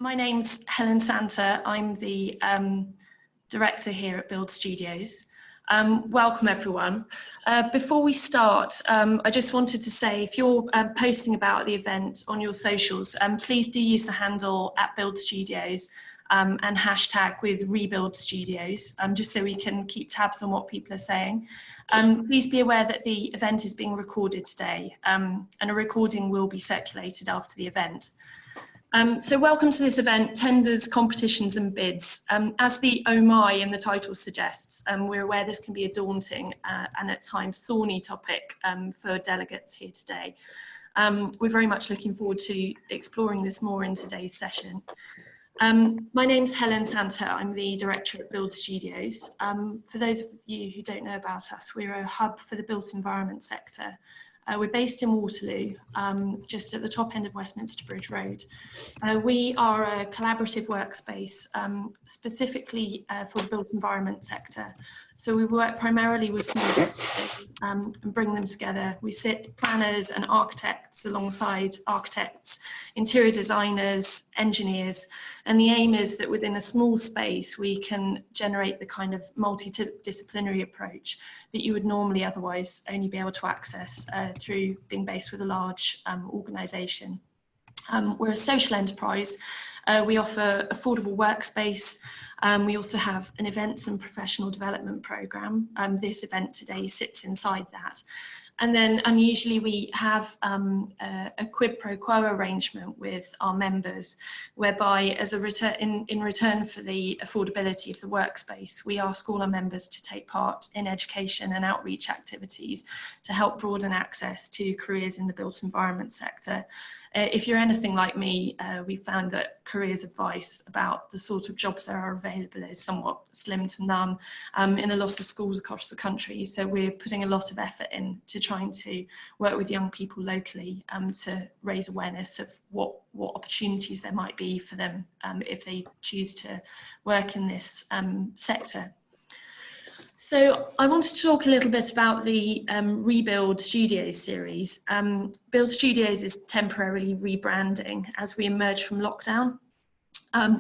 My name's Helen Santer. I'm the director here at Build Studios. Welcome everyone. Before we start, I just wanted to say if you're posting about the event on your socials, please do use the handle @BuildStudios and hashtag with Rebuild Studios, just so we can keep tabs on what people are saying. Please be aware that the event is being recorded today, and a recording will be circulated after the event. So welcome to this event, Tenders, Competitions and Bids. As the oh my in the title suggests, we're aware this can be a daunting and at times thorny topic for delegates here today. We're very much looking forward to exploring this more in today's session. My name's Helen Santer. I'm the director at Build Studios. For those of you who don't know about us, we're a hub for the built environment sector. We're based in Waterloo, just at the top end of Westminster Bridge Road. We are a collaborative workspace, specifically for the built environment sector. So we work primarily with small businesses and bring them together. We sit planners and architects alongside architects, interior designers, engineers, and the aim is that within a small space we can generate the kind of multidisciplinary approach that you would normally otherwise only be able to access through being based with a large organisation. We're a social enterprise. We offer affordable workspace. We also have an events and professional development programme. This event today sits inside that. And then unusually we have a quid pro quo arrangement with our members, whereby as a in return for the affordability of the workspace, we ask all our members to take part in education and outreach activities to help broaden access to careers in the built environment sector. If you're anything like me, we found that careers advice about the sort of jobs that are available is somewhat slim to none in a lot of schools across the country. So we're putting a lot of effort into trying to work with young people locally to raise awareness of what opportunities there might be for them if they choose to work in this sector. So I wanted to talk a little bit about the Rebuild Studios series. Build Studios is temporarily rebranding as we emerge from lockdown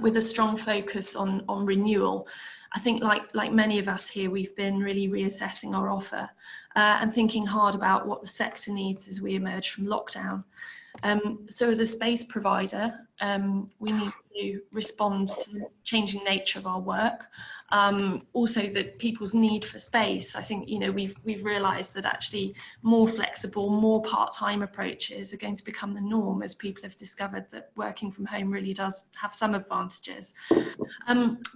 with a strong focus on renewal. I think like many of us here, we've been really reassessing our offer and thinking hard about what the sector needs as we emerge from lockdown. So as a space provider, we need to respond to the changing nature of our work. Also that people's need for space. I think, you know, we've realised that actually more flexible, more part-time approaches are going to become the norm as people have discovered that working from home really does have some advantages.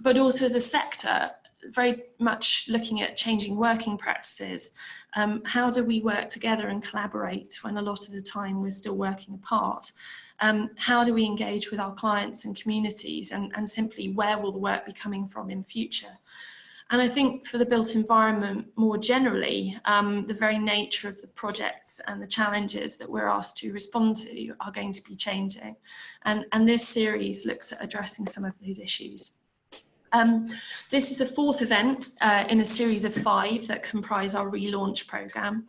But also as a sector, very much looking at changing working practices. How do we work together and collaborate when a lot of the time we're still working apart? How do we engage with our clients and communities, and simply where will the work be coming from in future? And I think for the built environment more generally, the very nature of the projects and the challenges that we're asked to respond to are going to be changing. And this series looks at addressing some of those issues. This is the fourth event in a series of 5 that comprise our relaunch programme.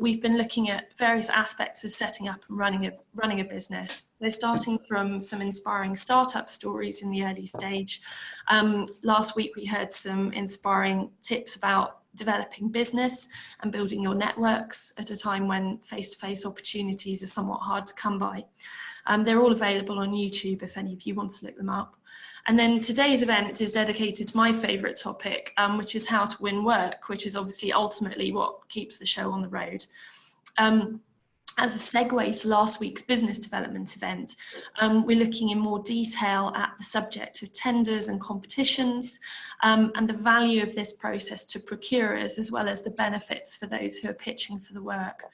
We've been looking at various aspects of setting up and running a business. They're starting from some inspiring startup stories in the early stage. Last week we heard some inspiring tips about developing business and building your networks at a time when face-to-face opportunities are somewhat hard to come by. They're all available on YouTube if any of you want to look them up. And then today's event is dedicated to my favourite topic, which is how to win work, which is obviously ultimately what keeps the show on the road. As a segue to last week's business development event, we're looking in more detail at the subject of tenders and competitions and the value of this process to procurers, as well as the benefits for those who are pitching for the work.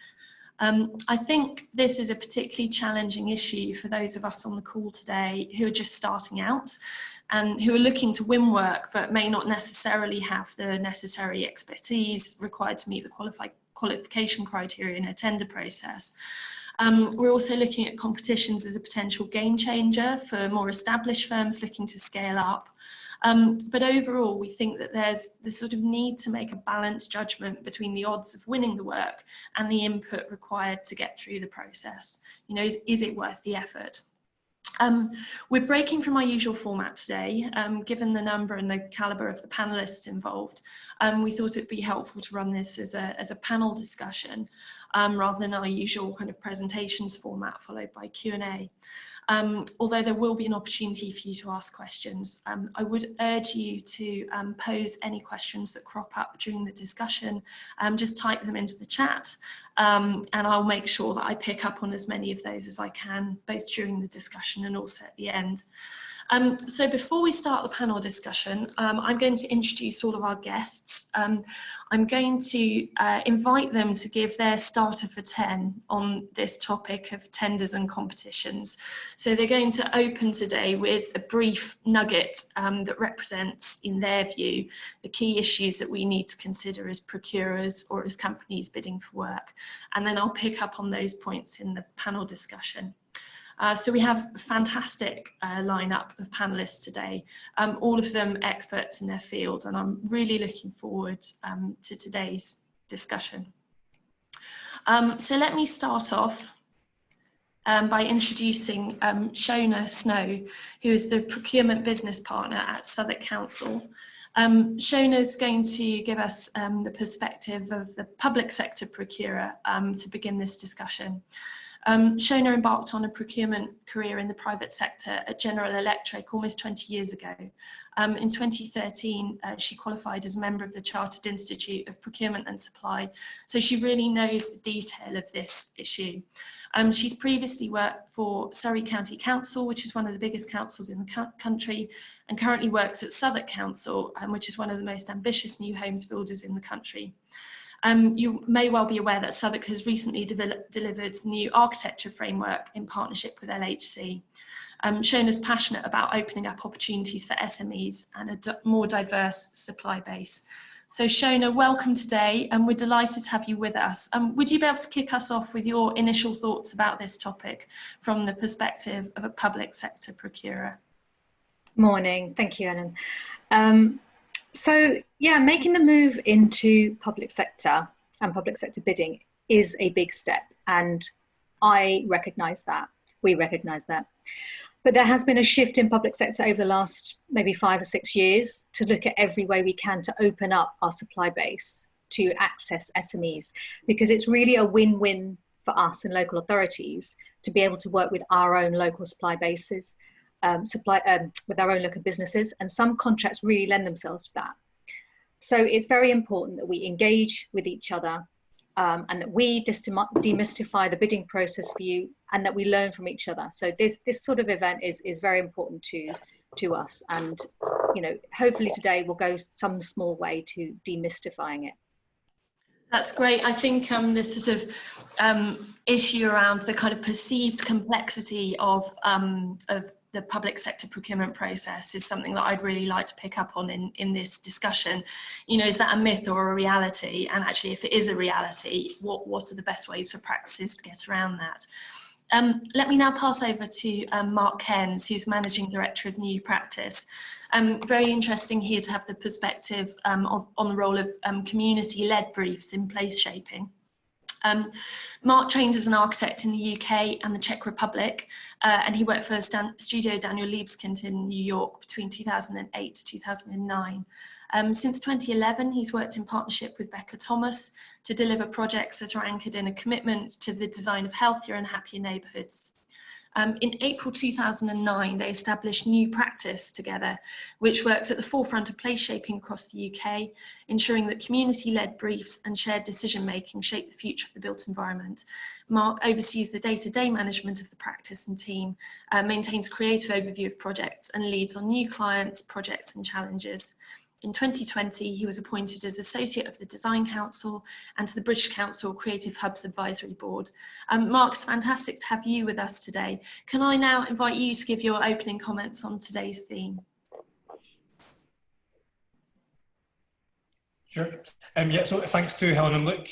I think this is a particularly challenging issue for those of us on the call today who are just starting out and who are looking to win work but may not necessarily have the necessary expertise required to meet the qualification criteria in a tender process. We're also looking at competitions as a potential game changer for more established firms looking to scale up. But overall, we think that there's this sort of need to make a balanced judgment between the odds of winning the work and the input required to get through the process. You know, is it worth the effort? Um, we're breaking from our usual format today, given the number and the calibre of the panellists involved. We thought it'd be helpful to run this as a panel discussion rather than our usual kind of presentations format followed by Q&A. Although there will be an opportunity for you to ask questions, I would urge you to pose any questions that crop up during the discussion. Just type them into the chat and I'll make sure that I pick up on as many of those as I can, both during the discussion and also at the end. So before we start the panel discussion, I'm going to introduce all of our guests. I'm going to invite them to give their starter for 10 on this topic of tenders and competitions. So they're going to open today with a brief nugget that represents, in their view, the key issues that we need to consider as procurers or as companies bidding for work. And then I'll pick up on those points in the panel discussion. So we have a fantastic lineup of panellists today, all of them experts in their field, and I'm really looking forward to today's discussion. So let me start off by introducing Shona Snow, who is the procurement business partner at Southwark Council. Shona is going to give us the perspective of the public sector procurer to begin this discussion. Shona embarked on a procurement career in the private sector at General Electric almost 20 years ago. In 2013, she qualified as a member of the Chartered Institute of Procurement and Supply, so she really knows the detail of this issue. She's previously worked for Surrey County Council, which is one of the biggest councils in the country, and currently works at Southwark Council, which is one of the most ambitious new homes builders in the country. You may well be aware that Southwark has recently delivered new architecture framework in partnership with LHC. Shona's passionate about opening up opportunities for SMEs and a more diverse supply base. So Shona, welcome today, and we're delighted to have you with us. Would you be able to kick us off with your initial thoughts about this topic from the perspective of a public sector procurer? Morning, thank you, Helen. So yeah, making the move into public sector and public sector bidding is a big step, and I recognise that, we recognise that. But there has been a shift in public sector over the last maybe 5 or 6 years to look at every way we can to open up our supply base to access SMEs, because it's really a win-win for us and local authorities to be able to work with our own local supply bases, with our own local businesses, and some contracts really lend themselves to that. So it's very important that we engage with each other and that we demystify the bidding process for you, and that we learn from each other. So this sort of event is very important to us, and you know, hopefully today will go some small way to demystifying it. That's great. I think this sort of issue around the kind of perceived complexity of the public sector procurement process is something that I'd really like to pick up on in this discussion. You know, is that a myth or a reality? And actually, if it is a reality, what are the best ways for practices to get around that? Let me now pass over to Marc, who's Managing Director of New Practice. Very interesting here to have the perspective on the role of community-led briefs in place shaping. Marc trained as an architect in the UK and the Czech Republic, and he worked for Studio Daniel Libeskind in New York between 2008 to 2009. Since 2011, he's worked in partnership with Becca Thomas to deliver projects that are anchored in a commitment to the design of healthier and happier neighbourhoods. In April 2009, they established New Practice together, which works at the forefront of place shaping across the UK, ensuring that community-led briefs and shared decision-making shape the future of the built environment. Marc oversees the day-to-day management of the practice and team, maintains creative overview of projects, and leads on new clients, projects and challenges. In 2020, he was appointed as Associate of the Design Council and to the British Council Creative Hubs Advisory Board. Marc, it's fantastic to have you with us today. Can I now invite you to give your opening comments on today's theme? Sure. Yeah, so thanks to Helen and Luke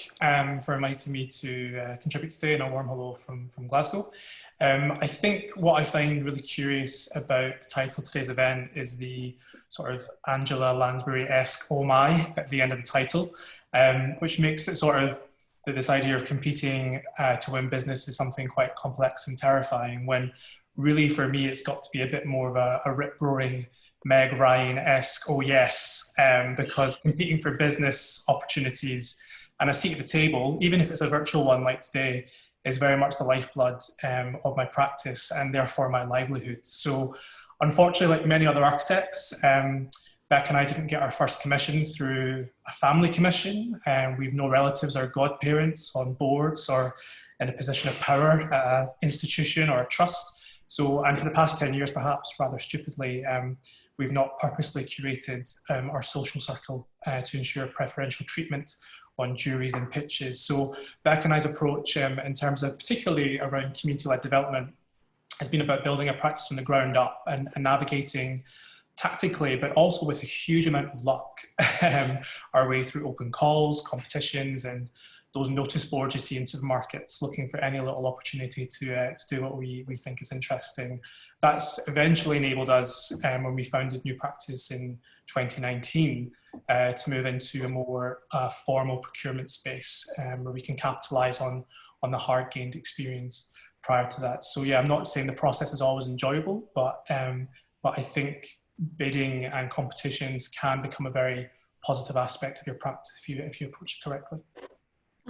for inviting me to contribute today, and a warm hello from Glasgow. I think what I find really curious about the title of today's event is the sort of Angela Lansbury-esque "oh my" at the end of the title, which makes it sort of this idea of competing to win business is something quite complex and terrifying, when really for me, it's got to be a bit more of a rip-roaring Meg Ryan-esque, oh yes, because competing for business opportunities and a seat at the table, even if it's a virtual one like today, is very much the lifeblood of my practice and therefore my livelihood. So unfortunately, like many other architects, Beck and I didn't get our first commission through a family commission. We've no relatives or godparents on boards or in a position of power at an institution or a trust. So, and for the past 10 years, perhaps rather stupidly, we've not purposely curated our social circle to ensure preferential treatment on juries and pitches. So Beck and I's approach in terms of particularly around community-led development has been about building a practice from the ground up and navigating tactically, but also with a huge amount of luck, our way through open calls, competitions, and those notice boards you see in supermarkets, looking for any little opportunity to do what we think is interesting. That's eventually enabled us, when we founded New Practice in 2019, to move into a more formal procurement space, where we can capitalise on the hard-gained experience prior to that. So yeah, I'm not saying the process is always enjoyable, but I think bidding and competitions can become a very positive aspect of your practice if you approach it correctly.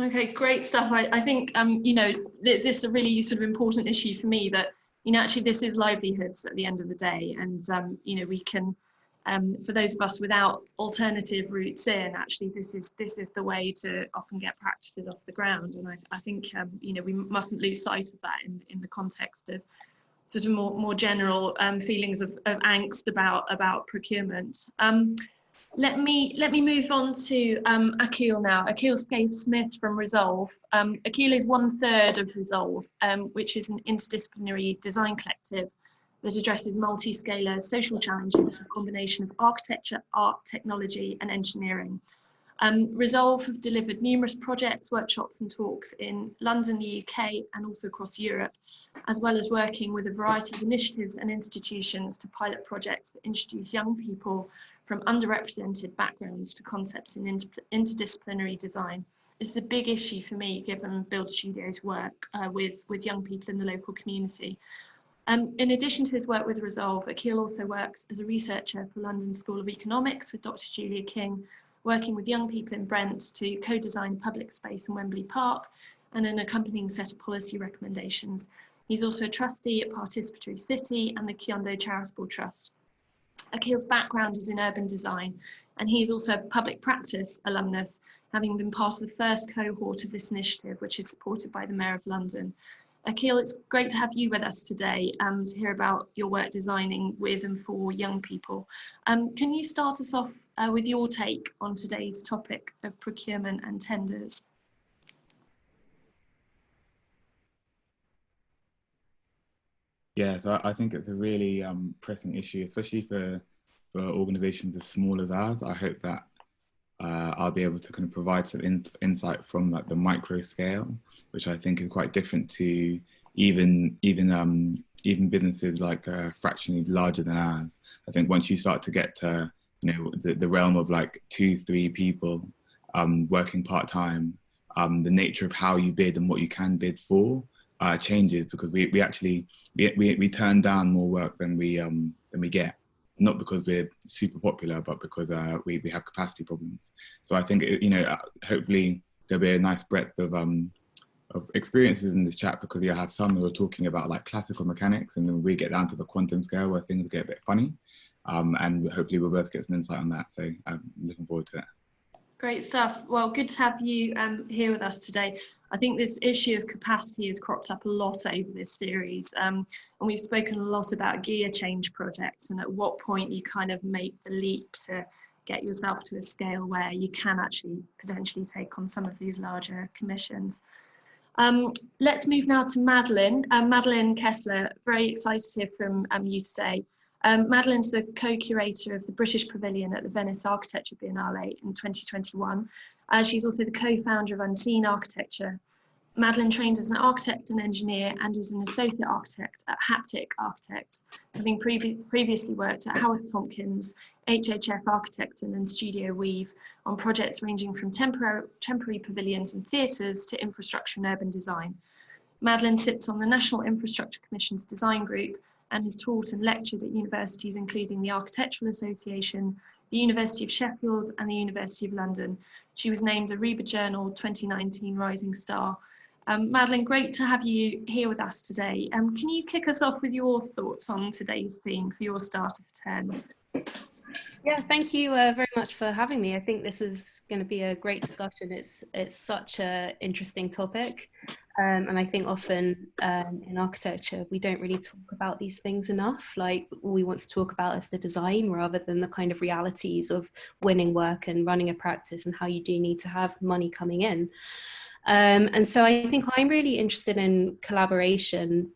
Okay, great stuff. I think, you know, this is a really sort of important issue for me that, you know, actually this is livelihoods at the end of the day. And, you know, we can, for those of us without alternative routes in, actually this is the way to often get practices off the ground. And I think, you know, we mustn't lose sight of that in the context of sort of more general feelings of angst about procurement. Let me move on to Akil now. Akil Scafe-Smith from Resolve. Akil is 1/3 of Resolve, which is an interdisciplinary design collective that addresses multi-scalar social challenges through a combination of architecture, art, technology, and engineering. Resolve have delivered numerous projects, workshops, and talks in London, the UK, and also across Europe, as well as working with a variety of initiatives and institutions to pilot projects that introduce young people from underrepresented backgrounds to concepts in interdisciplinary design. This is a big issue for me, given Build Studios' work with young people in the local community. In addition to his work with Resolve, Akil also works as a researcher for London School of Economics with Dr. Julia King, working with young people in Brent to co-design public space in Wembley Park and an accompanying set of policy recommendations. He's also a trustee at Participatory City and the Kyondo Charitable Trust. Akil's background is in urban design, and he's also a public practice alumnus, having been part of the first cohort of this initiative, which is supported by the Mayor of London. Akil, it's great to have you with us today to hear about your work designing with and for young people. Can you start us off with your take on today's topic of procurement and tenders? Yeah, so I think it's a really pressing issue, especially for organisations as small as ours. I hope that I'll be able to kind of provide some insight from like the micro scale, which I think is quite different to even businesses like fractionally larger than ours. I think once you start to get to the realm of like 2-3 people working part time, the nature of how you bid and what you can bid for changes, because we actually turn down more work than we get. Not because we're super popular, but because we have capacity problems. So I think, hopefully there'll be a nice breadth of experiences in this chat, because you have some who are talking about like classical mechanics, and then we get down to the quantum scale where things get a bit funny. And hopefully we'll be able to get some insight on that. So I'm looking forward to it. Great stuff. Well, good to have you here with us today. I think this issue of capacity has cropped up a lot over this series, and we've spoken a lot about gear change projects and at what point you kind of make the leap to get yourself to a scale where you can actually potentially take on some of these larger commissions. Let's move now to Madeleine. Madeleine Kessler, very excited to hear from you today. Madeleine's the co-curator of the British Pavilion at the Venice Architecture Biennale in 2021. She's also the co-founder of Unscene Architecture. Madeleine trained as an architect and engineer and as an associate architect at Haptic Architects, having previously worked at Howard Tompkins, HHF Architecton and Studio Weave on projects ranging from temporary pavilions and theatres to infrastructure and urban design. Madeleine sits on the National Infrastructure Commission's Design Group and has taught and lectured at universities including the Architectural Association, the University of Sheffield and the University of London. She was named a RIBA Journal 2019 Rising Star. Madeleine, great to have you here with us today. Can you kick us off with your thoughts on today's theme for your Starter for 10? Yeah, thank you very much for having me. I think this is going to be a great discussion. It's such an interesting topic. And I think often in architecture, we don't really talk about these things enough. Like, all we want to talk about is the design rather than the kind of realities of winning work and running a practice and how you do need to have money coming in. And so I think I'm really interested in collaboration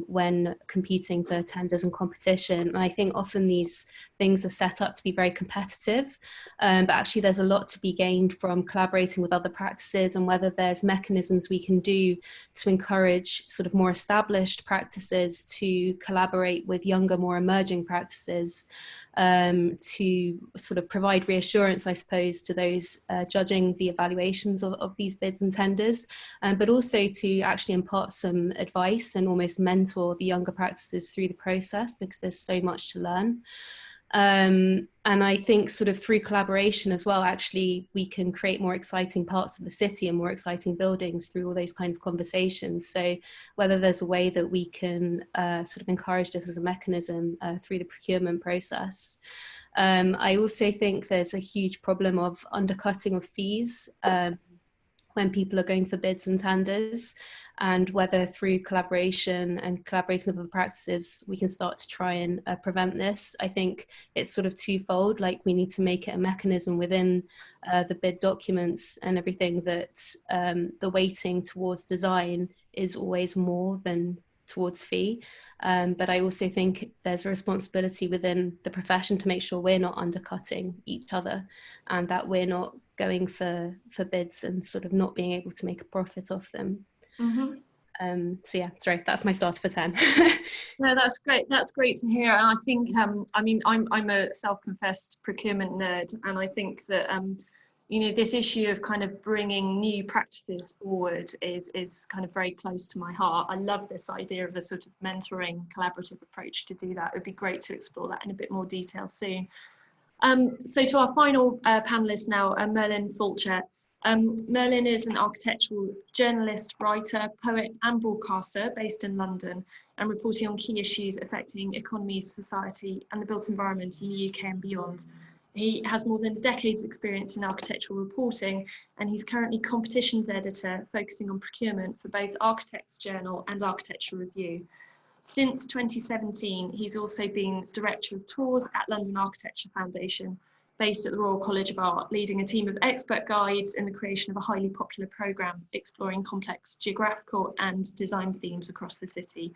when competing for tenders and competition. And I think often these things are set up to be very competitive, but actually there's a lot to be gained from collaborating with other practices, and whether there's mechanisms we can do to encourage sort of more established practices to collaborate with younger, more emerging practices, to sort of provide reassurance, I suppose, to those judging the evaluations of these bids and tenders, but also to actually impart some advice and almost mentor the younger practices through the process, because there's so much to learn. And I think sort of through collaboration as well, actually, we can create more exciting parts of the city and more exciting buildings through all those kind of conversations. So whether there's a way that we can sort of encourage this as a mechanism through the procurement process. I also think there's a huge problem of undercutting of fees when people are going for bids and tenders, and whether through collaboration and collaborating with other practices, we can start to try and prevent this. I think it's sort of twofold. Like, we need to make it a mechanism within the bid documents and everything that the weighting towards design is always more than towards fee. But I also think there's a responsibility within the profession to make sure we're not undercutting each other, and that we're not going for bids and sort of not being able to make a profit off them. Mm-hmm. So yeah, sorry, that's my starter for 10. No, that's great. That's great to hear. And I think, I mean, I'm a self-confessed procurement nerd, and I think that, you know, this issue of kind of bringing new practices forward is kind of very close to my heart. I love this idea of a sort of mentoring, collaborative approach to do that. It would be great to explore that in a bit more detail soon. So to our final panelist now, Merlin Fulcher. Merlin is an architectural journalist, writer, poet and broadcaster based in London, and reporting on key issues affecting economies, society and the built environment in the UK and beyond. He has more than a decade's experience in architectural reporting, and he's currently competitions editor focusing on procurement for both Architects Journal and Architecture Review. Since 2017, he's also been Director of Tours at London Architecture Foundation, based at the Royal College of Art, leading a team of expert guides in the creation of a highly popular programme exploring complex geographical and design themes across the city.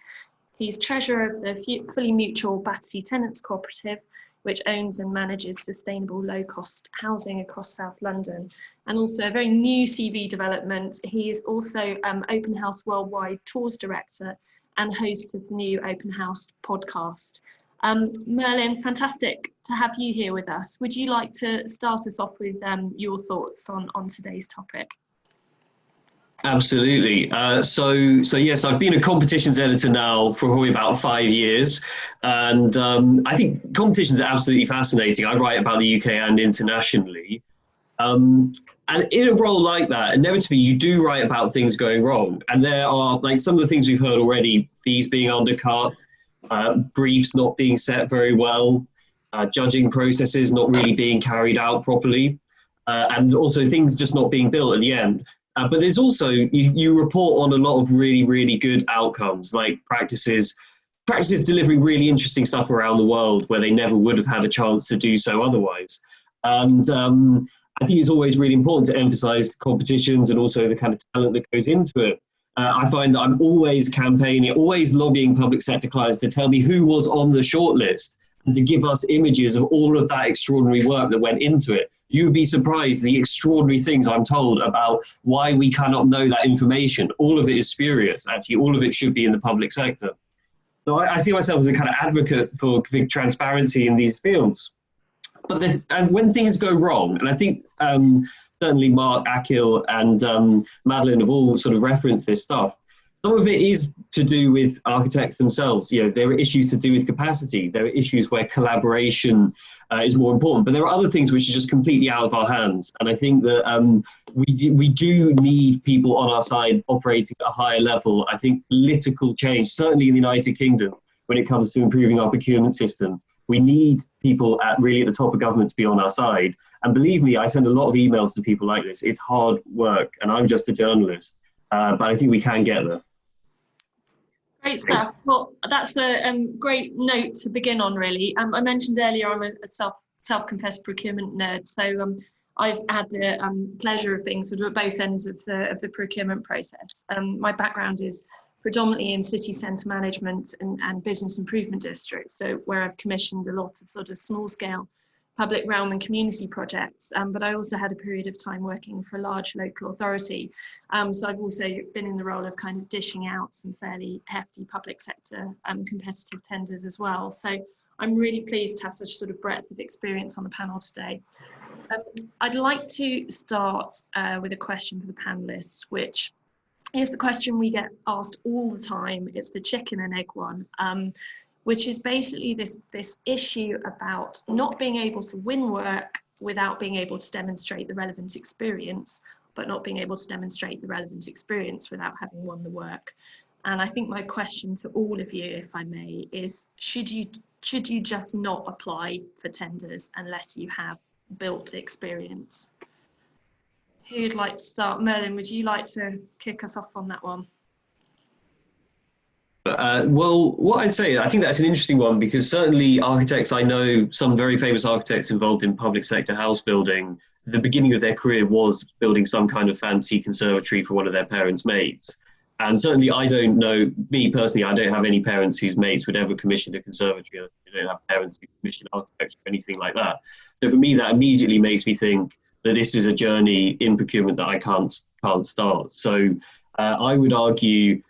He's treasurer of the fully mutual Battersea Tenants Cooperative, which owns and manages sustainable low-cost housing across South London. And also a very new CV development, he is also Open House Worldwide Tours Director and host of the new Open House podcast. Merlin, fantastic to have you here with us. Would you like to start us off with your thoughts on today's topic? Absolutely. So yes, I've been a competitions editor now for probably about 5 years, and I think competitions are absolutely fascinating. I write about the UK and internationally, and in a role like that, inevitably you do write about things going wrong, and there are, like, some of the things we've heard already: fees being undercut, briefs not being set very well, judging processes not really being carried out properly, and also things just not being built at the end. But there's also, you report on a lot of really, really good outcomes, like practices delivering really interesting stuff around the world where they never would have had a chance to do so otherwise. And I think it's always really important to emphasize competitions and also the kind of talent that goes into it. I find that I'm always campaigning, always lobbying public sector clients to tell me who was on the shortlist and to give us images of all of that extraordinary work that went into it. You would be surprised the extraordinary things I'm told about why we cannot know that information. All of it is spurious. Actually, all of it should be in the public sector. So I see myself as a kind of advocate for transparency in these fields. But and when things go wrong, and I think certainly Marc, Akil and Madeleine have all sort of referenced this stuff, Some of it is to do with architects themselves. You know, there are issues to do with capacity. There are issues where collaboration is more important. But there are other things which are just completely out of our hands. And I think that we do need people on our side operating at a higher level. I think political change, certainly in the United Kingdom, when it comes to improving our procurement system, we need people really at the top of government to be on our side. And believe me, I send a lot of emails to people like this. It's hard work, and I'm just a journalist. But I think we can get there. Great stuff. Well, that's a great note to begin on, really. I mentioned earlier I'm a self-confessed procurement nerd, so I've had the pleasure of being sort of at both ends of the procurement process. My background is predominantly in city centre management and business improvement districts, so where I've commissioned a lot of sort of small-scale public realm and community projects, but I also had a period of time working for a large local authority. So I've also been in the role of kind of dishing out some fairly hefty public sector competitive tenders as well. So I'm really pleased to have such sort of breadth of experience on the panel today. I'd like to start with a question for the panelists, which is the question we get asked all the time. It's the chicken and egg one. Which is basically this issue about not being able to win work without being able to demonstrate the relevant experience, but not being able to demonstrate the relevant experience without having won the work. And I think my question to all of you, if I may, is should you just not apply for tenders unless you have built experience? Who'd like to start? Merlin, would you like to kick us off on that one? Well, what I'd say, I think that's an interesting one, because certainly architects, I know some very famous architects involved in public sector house building, the beginning of their career was building some kind of fancy conservatory for one of their parents' mates. And certainly I don't know, me personally, I don't have any parents whose mates would ever commission a conservatory. I don't have parents who commission architecture or anything like that. So for me, that immediately makes me think that this is a journey in procurement that I can't start. So I would argue,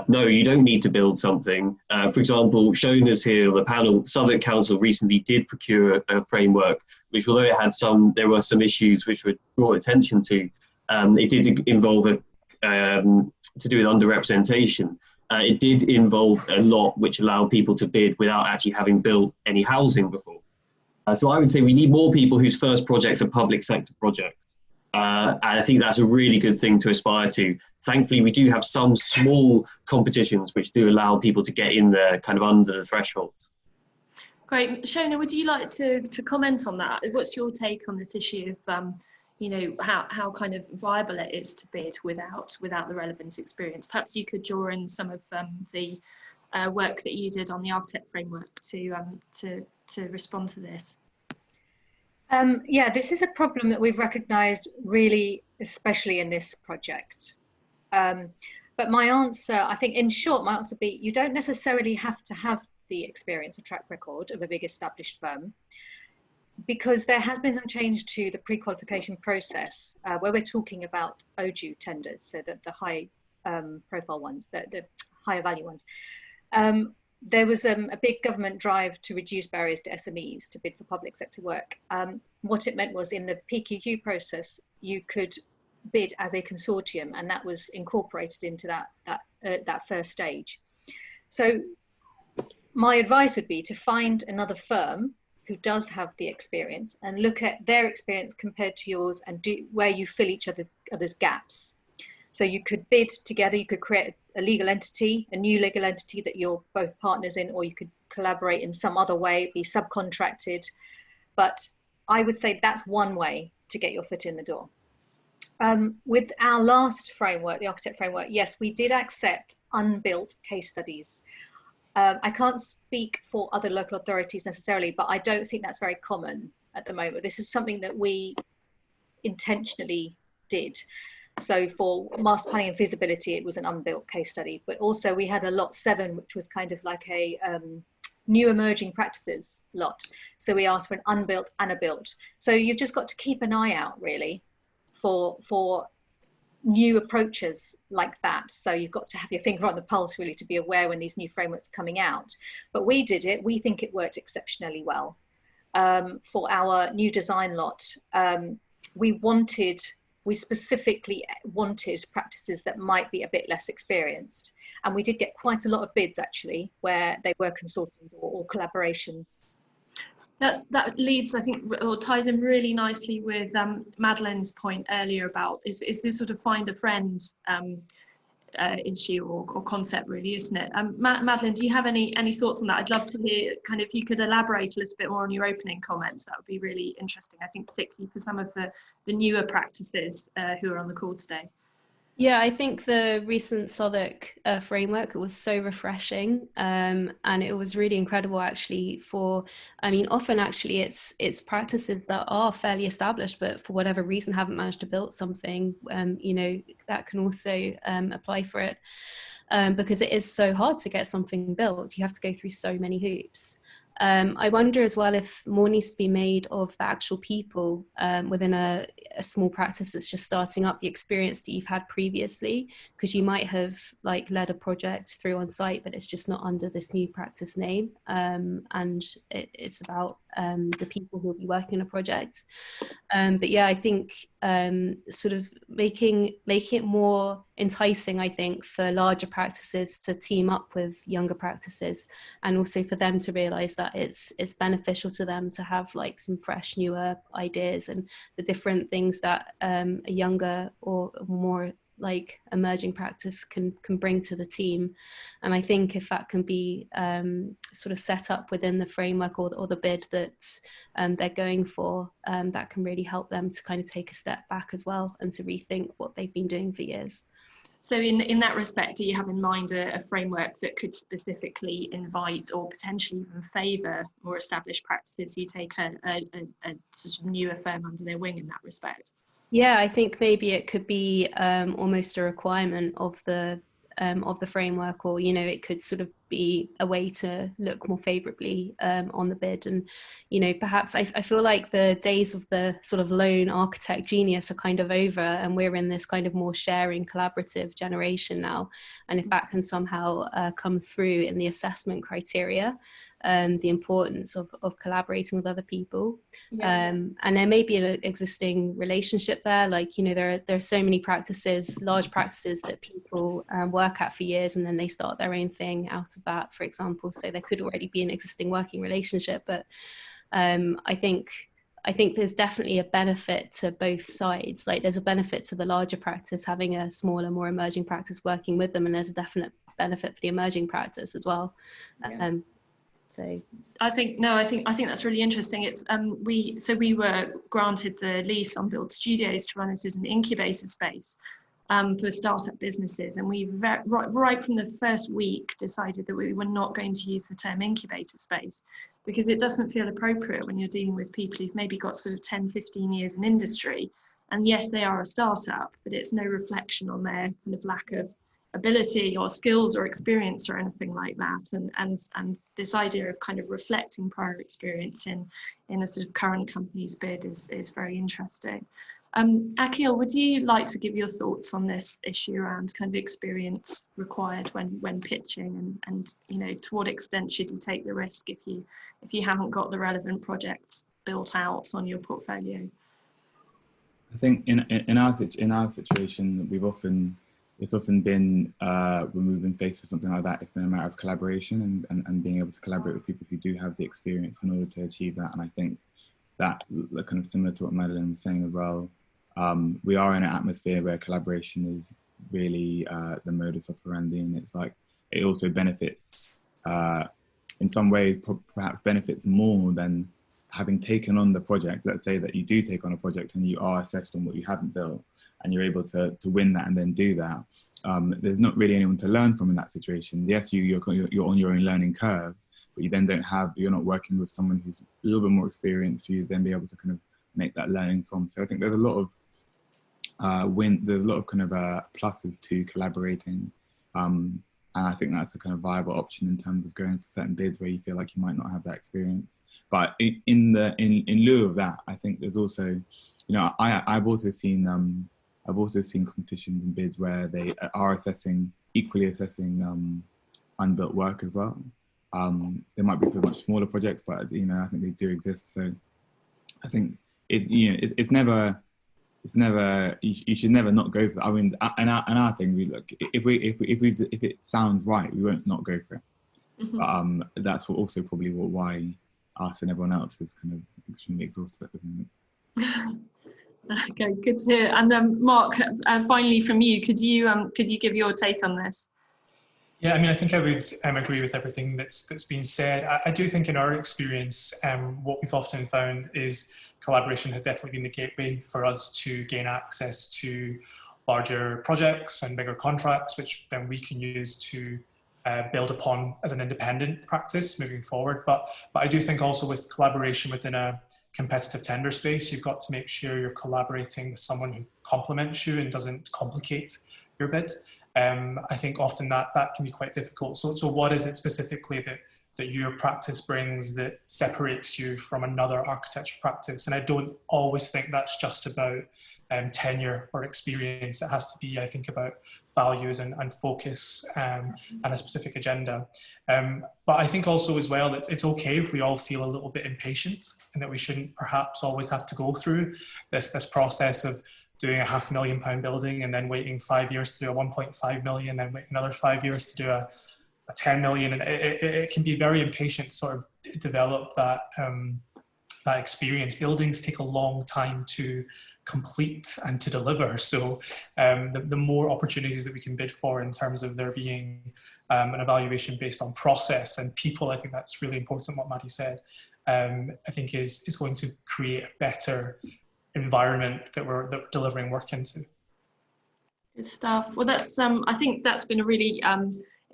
no, you don't need to build something. For example, Shona's here, the panel, Southwark Council recently did procure a framework, which although there were some issues which were brought attention to, it did involve to do with underrepresentation. It did involve a lot which allowed people to bid without actually having built any housing before. So I would say we need more people whose first projects are public sector projects. And I think that's a really good thing to aspire to. Thankfully, we do have some small competitions which do allow people to get in there kind of under the threshold. Great. Shona, would you like to comment on that? What's your take on this issue of, you know, how kind of viable it is to bid without the relevant experience? Perhaps you could draw in some of the work that you did on the architect framework to respond to this. Yeah, this is a problem that we've recognised really, especially in this project. But my answer, I think in short, my answer would be you don't necessarily have to have the experience or track record of a big established firm, because there has been some change to the pre-qualification process where we're talking about OJU tenders, so that the high profile ones, the higher value ones. There was a big government drive to reduce barriers to SMEs to bid for public sector work. What it meant was in the PQQ process, you could bid as a consortium, and that was incorporated into that first stage. So my advice would be to find another firm who does have the experience and look at their experience compared to yours and do where you fill each other's gaps. So you could bid together, you could create a legal entity, a new legal entity that you're both partners in, or you could collaborate in some other way, be subcontracted. But I would say that's one way to get your foot in the door. With our last framework, the architect framework, yes, we did accept unbuilt case studies. I can't speak for other local authorities necessarily, but I don't think that's very common at the moment. This is something that we intentionally did. So for master planning and feasibility, it was an unbuilt case study, but also we had a lot 7, which was kind of like a new emerging practices lot. So we asked for an unbuilt and a built. So you've just got to keep an eye out really for new approaches like that. So you've got to have your finger on the pulse really to be aware when these new frameworks are coming out. But we did it, we think it worked exceptionally well. For our new design lot, we wanted we specifically wanted practices that might be a bit less experienced. And we did get quite a lot of bids actually, where they were consortiums or collaborations. That leads, I think, or ties in really nicely with Madeleine's point earlier about is this sort of find a friend issue or concept, really, isn't it? Madeleine, do you have any thoughts on that? I'd love to hear, kind of, if you could elaborate a little bit more on your opening comments. That would be really interesting, I think, particularly for some of the newer practices who are on the call today. Yeah, I think the recent Southwark framework, it was so refreshing, and it was really incredible actually I mean, often actually it's practices that are fairly established, but for whatever reason haven't managed to build something, you know, that can also apply for it, because it is so hard to get something built. You have to go through so many hoops. I wonder as well if more needs to be made of the actual people within a small practice that's just starting up, the experience that you've had previously, because you might have like led a project through on site, but it's just not under this new practice name, and it's about the people who will be working on a project. But yeah, I think sort of making it more enticing, I think, for larger practices to team up with younger practices, and also for them to realize that it's beneficial to them to have like some fresh, newer ideas and the different things that a younger or more like emerging practice can bring to the team. And I think if that can be sort of set up within the framework or the bid that they're going for, that can really help them to kind of take a step back as well and to rethink what they've been doing for years. So in that respect, do you have in mind a framework that could specifically invite or potentially even favour more established practices who take a sort of newer firm under their wing in that respect? Yeah, I think maybe it could be almost a requirement of the framework, or, you know, it could sort of be a way to look more favourably on the bid. And, you know, perhaps I feel like the days of the sort of lone architect genius are kind of over, and we're in this kind of more sharing, collaborative generation now. And if that can somehow come through in the assessment criteria, the importance of collaborating with other people. Yeah. And there may be an existing relationship there, like, you know, there are so many practices, large practices that people work at for years, and then they start their own thing out of that, for example. So there could already be an existing working relationship, but I think there's definitely a benefit to both sides. Like, there's a benefit to the larger practice having a smaller, more emerging practice working with them, and there's a definite benefit for the emerging practice as well. Yeah. So I think that's really interesting. It's we were granted the lease on Build Studios to run this as an incubator space for startup businesses, and we right from the first week decided that we were not going to use the term incubator space, because it doesn't feel appropriate when you're dealing with people who've maybe got sort of 10-15 years in industry, and yes, they are a startup, but it's no reflection on their kind of lack of ability or skills or experience or anything like that. And this idea of kind of reflecting prior experience in a sort of current company's bid is very interesting. Akil, would you like to give your thoughts on this issue around kind of experience required when pitching, and you know, to what extent should you take the risk if you haven't got the relevant projects built out on your portfolio? I think in our situation, it's often been, when we've been faced with something like that, it's been a matter of collaboration and being able to collaborate with people who do have the experience in order to achieve that. And I think that, kind of similar to what Madeleine was saying as well, we are in an atmosphere where collaboration is really the modus operandi, and it's like, it also benefits, in some ways, perhaps benefits more than having taken on the project. Let's say that you do take on a project and you are assessed on what you haven't built, and you're able to win that and then do that. There's not really anyone to learn from in that situation. Yes, you're on your own learning curve, but you then you're not working with someone who's a little bit more experienced, you then be able to kind of make that learning from. So I think there's a lot of kind of pluses to collaborating. And I think that's a kind of viable option in terms of going for certain bids where you feel like you might not have that experience. But in lieu of that, I think there's also, you know, I've also seen competitions and bids where they are equally assessing unbuilt work as well. They might be for much smaller projects, but, you know, I think they do exist. So I think it's never it's never, you should never not go for it. I mean, and our thing, we look, if it sounds right, we won't not go for it. Mm-hmm. But that's also probably why us and everyone else is kind of extremely exhausted at the moment. Okay, good to hear. And Marc, finally from you, could you give your take on this? Yeah, I mean, I think I would agree with everything that's been said. I do think in our experience, what we've often found is collaboration has definitely been the gateway for us to gain access to larger projects and bigger contracts, which then we can use to build upon as an independent practice moving forward. But I do think also with collaboration within a competitive tender space, you've got to make sure you're collaborating with someone who complements you and doesn't complicate your bid. I think often that can be quite difficult. So what is it specifically that your practice brings that separates you from another architecture practice? And I don't always think that's just about tenure or experience. It has to be, I think, about values and focus and a specific agenda. But I think also as well, it's okay if we all feel a little bit impatient, and that we shouldn't perhaps always have to go through this process of doing a £500,000 building and then waiting 5 years to do a 1.5 million, then waiting another 5 years to do a 10 million. And it can be very impatient to sort of develop that experience. Buildings take a long time to complete and to deliver. So the more opportunities that we can bid for in terms of there being an evaluation based on process and people, I think that's really important, what Maddie said, I think is going to create a better environment that we're delivering work into. Good stuff. Well, that's I think that's been a really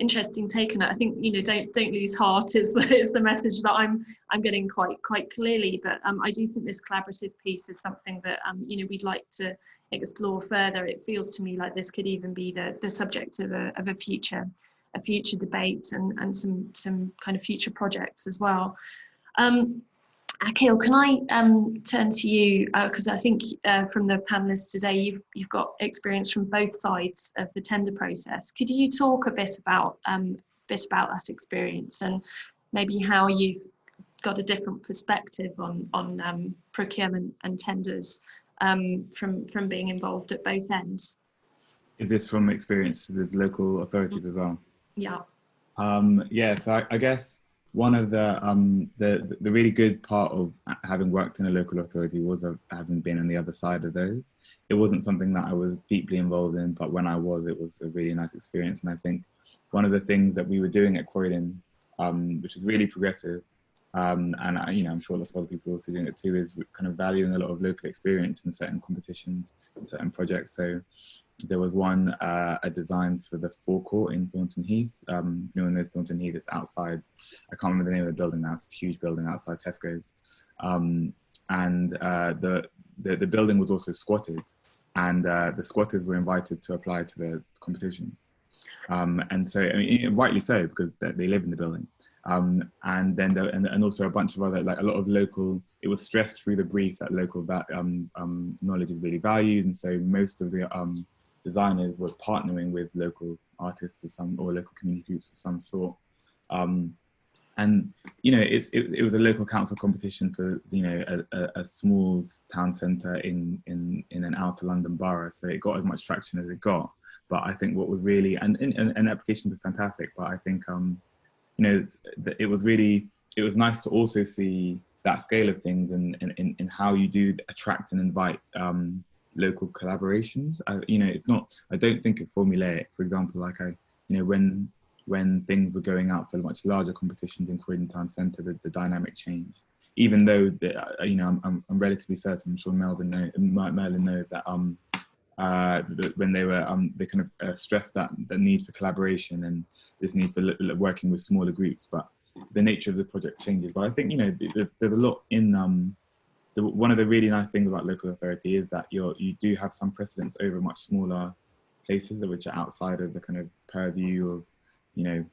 interesting take on it. I think, you know, don't lose heart is the message that I'm getting quite clearly. But I do think this collaborative piece is something that you know, we'd like to explore further. It feels to me like this could even be the subject of a future debate and some kind of future projects as well. Akil, can I turn to you, because I think from the panelists today, you've got experience from both sides of the tender process. Could you talk a bit about that experience and maybe how you've got a different perspective on procurement and tenders from being involved at both ends? Is this from experience with local authorities as well? Yeah. Yeah, so I guess one of the really good part of having worked in a local authority was having been on the other side of those. It wasn't something that I was deeply involved in, but when I was, it was a really nice experience. And I think one of the things that we were doing at Croydon, which is really progressive, and you know, I'm sure lots of other people are also doing it too, is kind of valuing a lot of local experience in certain competitions and certain projects. So there was one, a design for the forecourt in Thornton Heath. You know, Thornton Heath, it's outside, I can't remember the name of the building now, it's a huge building outside Tesco's. And the building was also squatted, and the squatters were invited to apply to the competition. And so, I mean, rightly so, because they live in the building. And then and also a bunch of other, like a lot of local, it was stressed through the brief that local knowledge is really valued. And so most of the designers were partnering with local artists or local community groups of some sort. And, you know, it was a local council competition for, you know, a small town centre in an outer London borough. So it got as much traction as it got. But I think what was really, and the application was fantastic, but I think, you know, it was nice to also see that scale of things and how you do attract and invite local collaborations. You know, I don't think it's formulaic. For example, like you know, when things were going out for much larger competitions in Croydon Town Centre, the dynamic changed. Even though, you know, I'm relatively certain, I'm sure Merlin knows that when they kind of stressed that the need for collaboration and this need for working with smaller groups, but the nature of the project changes. But I think, you know, there's a lot in one of the really nice things about local authority is that you do have some precedence over much smaller places which are outside of the kind of purview of, you know,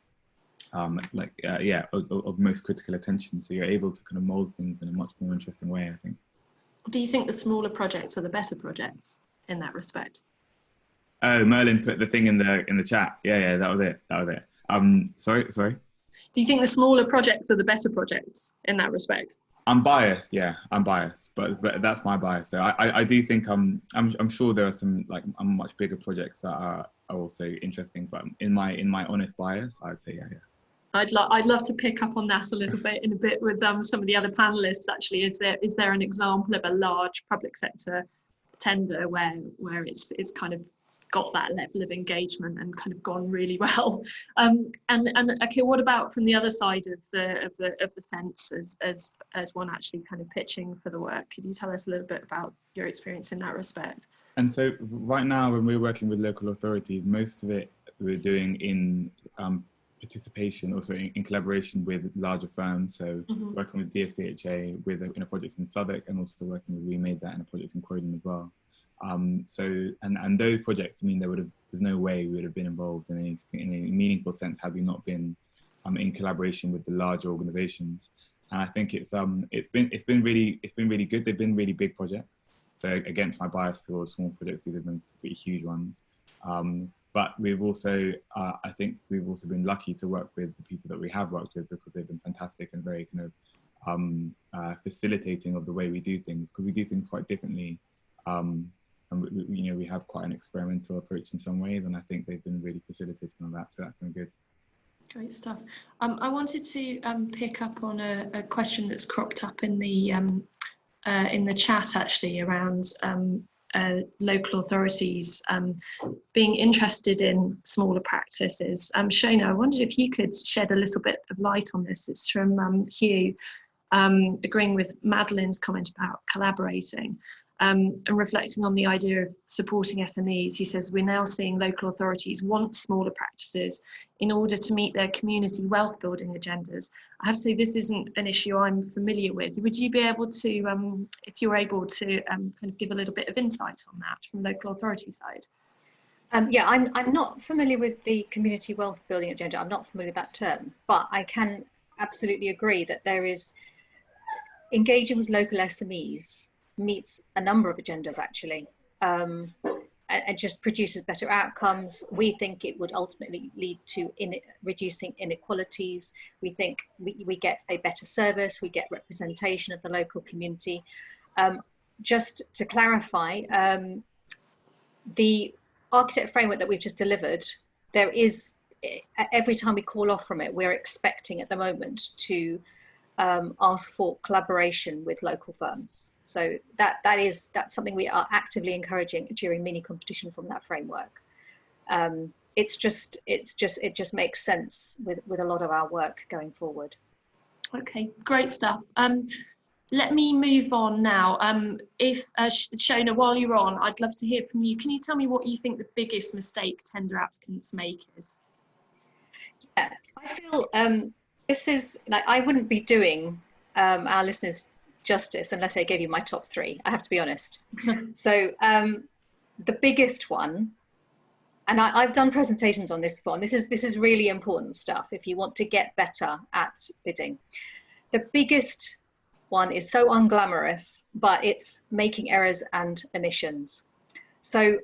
of most critical attention. So you're able to kind of mold things in a much more interesting way, I think. Do you think the smaller projects are the better projects in that respect? Oh, Merlin put the thing in the chat. Yeah, that was it. Sorry. Do you think the smaller projects are the better projects in that respect? I'm biased, yeah, I'm biased, but that's my bias. So I do think I'm sure there are some like much bigger projects that are also interesting, but in my honest bias, I'd say yeah. I'd love to pick up on that a little bit in a bit with some of the other panelists. Actually, is there an example of a large public sector tender where it's kind of got that level of engagement and kind of gone really well? And Akil, what about from the other side of the fence as one actually kind of pitching for the work? Could you tell us a little bit about your experience in that respect? And so right now, when we're working with local authorities, most of it we're doing in participation, also in collaboration with larger firms. So working with DSDHA in a project in Southwark, and also working with We Made That in a project in Croydon as well. So those projects, I mean, there's no way we would have been involved in any meaningful sense had we not been in collaboration with the larger organisations. And I think it's been really good. They've been really big projects. So against my bias towards small projects, they've been pretty huge ones. But we've also, I think we've also been lucky to work with the people that we have worked with, because they've been fantastic and very kind of facilitating of the way we do things, because we do things quite differently. And we have quite an experimental approach in some ways, and I think they've been really facilitating on that, so that's been good. Great stuff. I wanted to pick up on a question that's cropped up in the chat actually around local authorities being interested in smaller practices. Shona, I wondered if you could shed a little bit of light on this. It's from Hugh, agreeing with Madeleine's comment about collaborating. And reflecting on the idea of supporting SMEs, he says, we're now seeing local authorities want smaller practices in order to meet their community wealth building agendas. I have to say, this isn't an issue I'm familiar with. Would you be able to, if you're able to kind of give a little bit of insight on that from local authority side? Yeah, I'm not familiar with the community wealth building agenda. I'm not familiar with that term, but I can absolutely agree that there is engaging with local SMEs meets a number of agendas actually, and just produces better outcomes. We think it would ultimately lead to reducing inequalities. We think we get a better service, we get representation of the local community. Just to clarify, the architect framework that we've just delivered, there is, every time we call off from it, we're expecting at the moment to ask for collaboration with local firms. So that's something we are actively encouraging during mini competition from that framework. It just makes sense with a lot of our work going forward. Okay, great stuff. Let me move on now. If Shona, while you're on, I'd love to hear from you. Can you tell me what you think the biggest mistake tender applicants make is? Yeah, I feel this is like, I wouldn't be doing our listeners justice unless I gave you my top three, I have to be honest. So the biggest one, and I've done presentations on this before, and this is really important stuff if you want to get better at bidding. The biggest one is so unglamorous, but it's making errors and omissions. So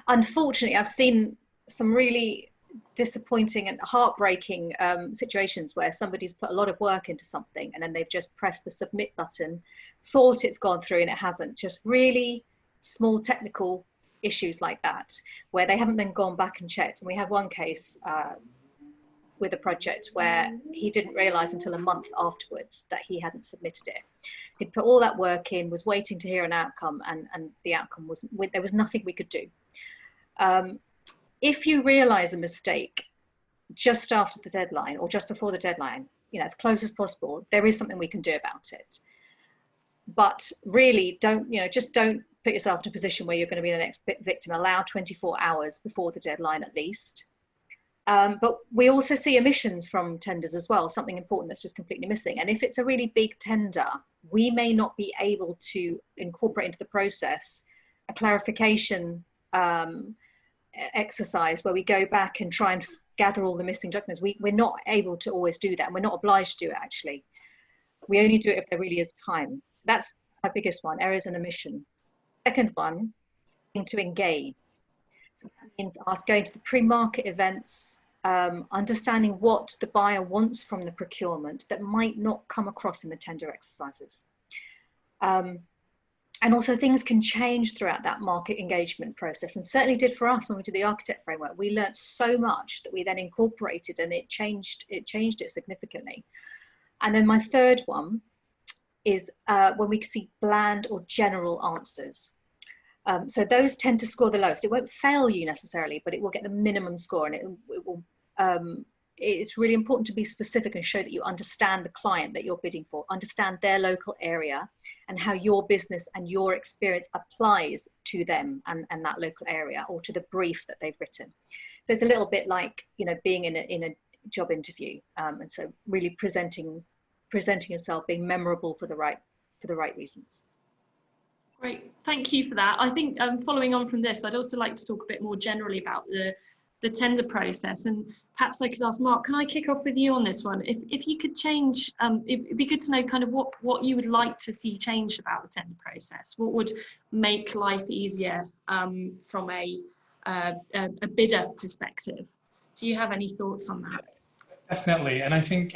unfortunately, I've seen some really disappointing and heartbreaking situations where somebody's put a lot of work into something and then they've just pressed the submit button, thought it's gone through and it hasn't. Just really small technical issues like that, where they haven't then gone back and checked. And we had one case with a project where he didn't realise until a month afterwards that he hadn't submitted it. He'd put all that work in, was waiting to hear an outcome, and the outcome wasn't, there was nothing we could do. If you realise a mistake just after the deadline or just before the deadline, as close as possible, there is something we can do about it. But really just don't put yourself in a position where you're going to be the next victim. Allow 24 hours before the deadline at least. But we also see omissions from tenders as well, something important that's just completely missing. And if it's a really big tender, we may not be able to incorporate into the process a clarification exercise where we go back and try and gather all the missing documents. We're not able to always do that, and we're not obliged to do it actually. We only do it if there really is time. That's my biggest one, errors and omission. Second one, to engage. So that means us going to the pre-market events, understanding what the buyer wants from the procurement that might not come across in the tender exercises. And also things can change throughout that market engagement process, and certainly did for us when we did the architect framework. We learned so much that we then incorporated, and it changed it significantly. And then my third one is when we see bland or general answers. So those tend to score the lowest. It won't fail you necessarily, but it will get the minimum score, and it will. It's really important to be specific and show that you understand the client that you're bidding for, understand their local area, and how your business and your experience applies to them and that local area, or to the brief that they've written. So it's a little bit like, you know, being in a job interview, and so really presenting yourself, being memorable for the right reasons. Great, thank you for that. I think following on from this, I'd also like to talk a bit more generally about the tender process, and perhaps I could ask Marc, can I kick off with you on this one? If you could change, it'd be good to know kind of what you would like to see changed about the tender process. What would make life easier from a bidder perspective? Do you have any thoughts on that? Definitely, and I think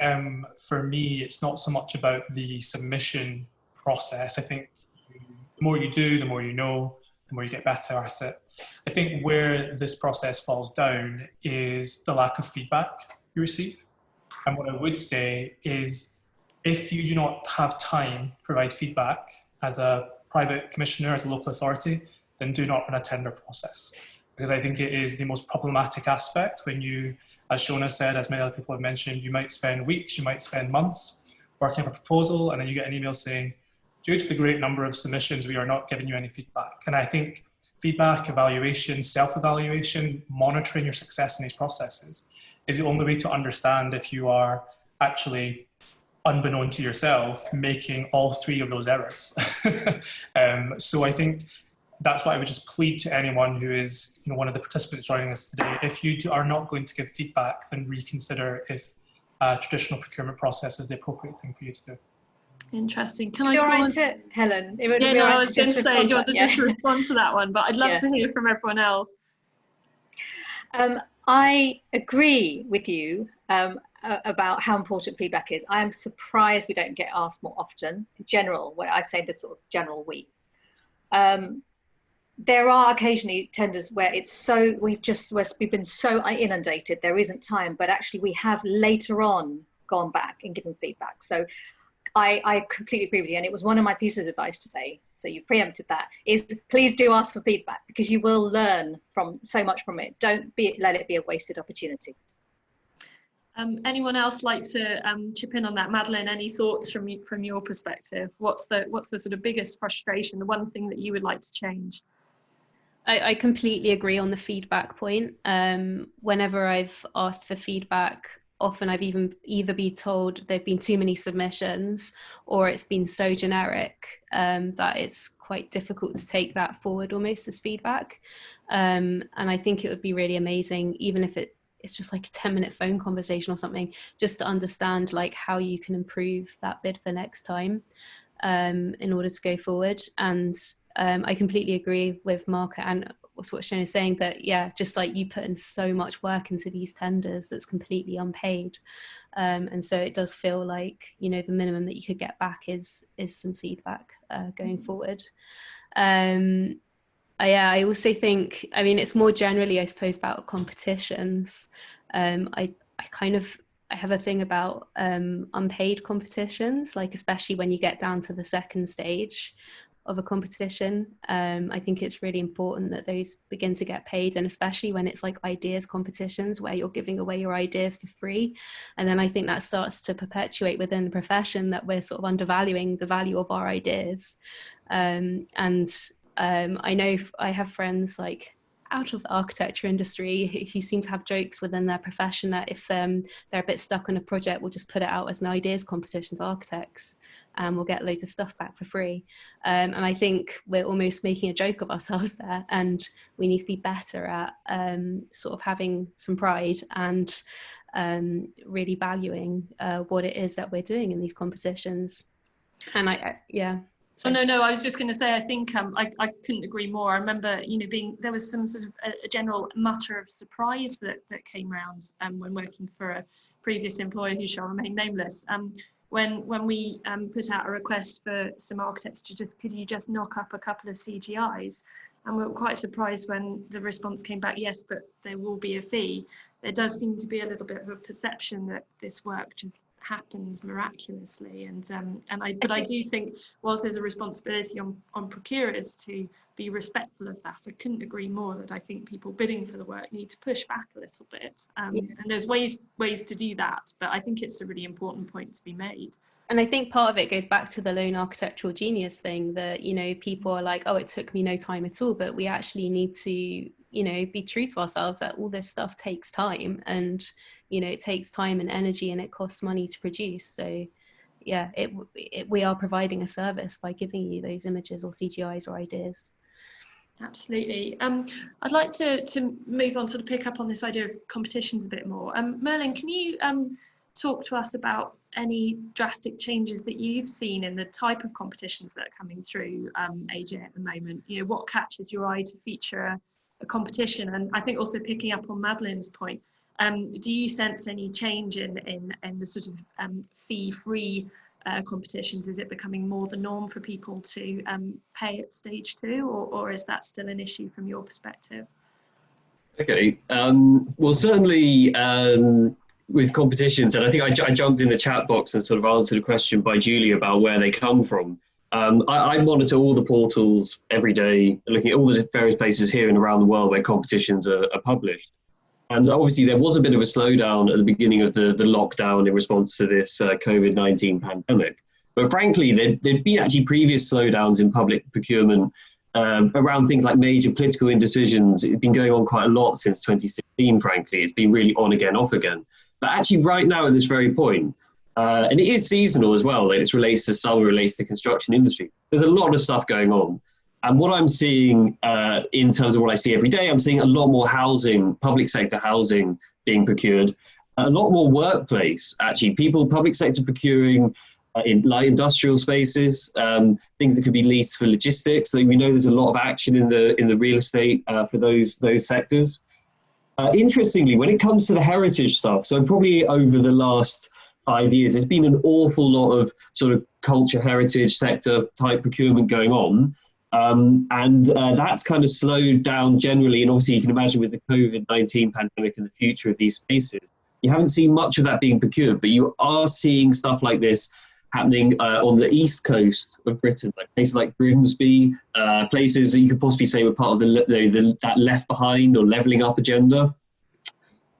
for me, it's not so much about the submission process. I think the more you do, the more you know, the more you get better at it. I think where this process falls down is the lack of feedback you receive. And what I would say is, if you do not have time to provide feedback as a private commissioner, as a local authority, then do not run a tender process. Because I think it is the most problematic aspect when you, as Shona said, as many other people have mentioned, you might spend weeks, you might spend months working on a proposal, and then you get an email saying, due to the great number of submissions, we are not giving you any feedback. And I think feedback, evaluation, self-evaluation, monitoring your success in these processes is the only way to understand if you are actually, unbeknown to yourself, making all three of those errors. So I think that's what I would just plead to anyone who is, you know, one of the participants joining us today. If you are not going to give feedback, then reconsider if traditional procurement process is the appropriate thing for you to do. Interesting. Can I You're call right on to Helen? It would yeah, be no, right I was going to say, do you want to just respond to that one? But I'd love to hear from everyone else. I agree with you about how important feedback is. I am surprised we don't get asked more often. In general, when I say the sort of general we. There are occasionally tenders where it's so, we've been so inundated, there isn't time, but actually we have later on gone back and given feedback. So I completely agree with you. And it was one of my pieces of advice today, so you preempted that, is please do ask for feedback, because you will learn so much from it. Don't let it be a wasted opportunity. Anyone else like to chip in on that? Madeleine, any thoughts from your perspective? What's the sort of biggest frustration, the one thing that you would like to change? I completely agree on the feedback point. Whenever I've asked for feedback, often I've either been told there've been too many submissions, or it's been so generic that it's quite difficult to take that forward almost as feedback. And I think it would be really amazing, even if it's just like a 10-minute phone conversation or something, just to understand like how you can improve that bid for next time in order to go forward. And I completely agree with Marc and what Shona is saying, that yeah, just like you put in so much work into these tenders that's completely unpaid, and so it does feel like, you know, the minimum that you could get back is some feedback going forward. I also think, I mean, it's more generally, I suppose, about competitions. I have a thing about unpaid competitions, like especially when you get down to the second stage of a competition. I think it's really important that those begin to get paid, and especially when it's like ideas competitions where you're giving away your ideas for free. And then I think that starts to perpetuate within the profession that we're sort of undervaluing the value of our ideas. I know I have friends like out of the architecture industry who seem to have jokes within their profession that if they're a bit stuck on a project, we'll just put it out as an ideas competition to architects, and we'll get loads of stuff back for free. And I think we're almost making a joke of ourselves there, and we need to be better at sort of having some pride and really valuing what it is that we're doing in these competitions. And Oh, no, I was just going to say, I think I couldn't agree more. I remember, there was some sort of a general mutter of surprise that came around when working for a previous employer who shall remain nameless. When we put out a request for some architects could you just knock up a couple of CGIs? And we were quite surprised when the response came back, yes, but there will be a fee. There does seem to be a little bit of a perception that this work just happens miraculously. But I do think, whilst there's a responsibility on procurers to be respectful of that, I couldn't agree more that I think people bidding for the work need to push back a little bit. And there's ways to do that, but I think it's a really important point to be made. And I think part of it goes back to the lone architectural genius thing that, people are like, oh, it took me no time at all. But we actually need to, be true to ourselves that all this stuff takes time, and, it takes time and energy, and it costs money to produce. So yeah, we are providing a service by giving you those images or CGIs or ideas. Absolutely. I'd like to move on, sort of pick up on this idea of competitions a bit more. Merlin, can you talk to us about any drastic changes that you've seen in the type of competitions that are coming through AJ at the moment? What catches your eye to feature a competition? And I think also picking up on Madeleine's point, do you sense any change in the sort of fee-free competitions? Is it becoming more the norm for people to pay at stage 2, or is that still an issue from your perspective? Okay, well, certainly with competitions, and I think I jumped in the chat box and sort of answered a question by Julie about where they come from. I monitor all the portals every day, looking at all the various places here and around the world where competitions are published. And obviously there was a bit of a slowdown at the beginning of the lockdown in response to this COVID-19 pandemic. But frankly, there'd been actually previous slowdowns in public procurement around things like major political indecisions. It's been going on quite a lot since 2016, frankly. It's been really on again, off again. But actually right now at this very point, and it is seasonal as well, it relates to summer, relates to the construction industry. There's a lot of stuff going on. And what I'm seeing in terms of what I see every day, I'm seeing a lot more housing, public sector housing being procured, a lot more workplace, actually. Public sector procuring in light industrial spaces, things that could be leased for logistics. So we know there's a lot of action in the real estate for those sectors. Interestingly, when it comes to the heritage stuff, so probably over the last 5 years, there's been an awful lot of sort of culture, heritage sector type procurement going on. And that's kind of slowed down generally. And obviously you can imagine with the COVID-19 pandemic and the future of these spaces, you haven't seen much of that being procured, but you are seeing stuff like this happening on the east coast of Britain, like places like Grimsby, places that you could possibly say were part of that left behind or levelling up agenda.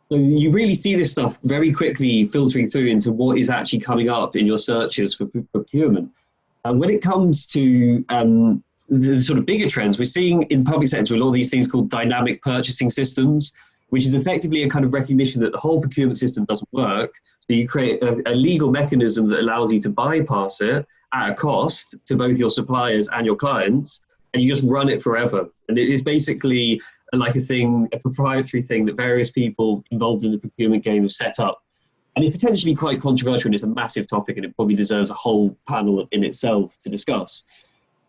So you really see this stuff very quickly filtering through into what is actually coming up in your searches for procurement. And when it comes to the sort of bigger trends, we're seeing in public sector a lot of these things called dynamic purchasing systems, which is effectively a kind of recognition that the whole procurement system doesn't work. So you create a legal mechanism that allows you to bypass it at a cost to both your suppliers and your clients, and you just run it forever. And it is basically like a proprietary thing that various people involved in the procurement game have set up. And it's potentially quite controversial, and it's a massive topic, and it probably deserves a whole panel in itself to discuss.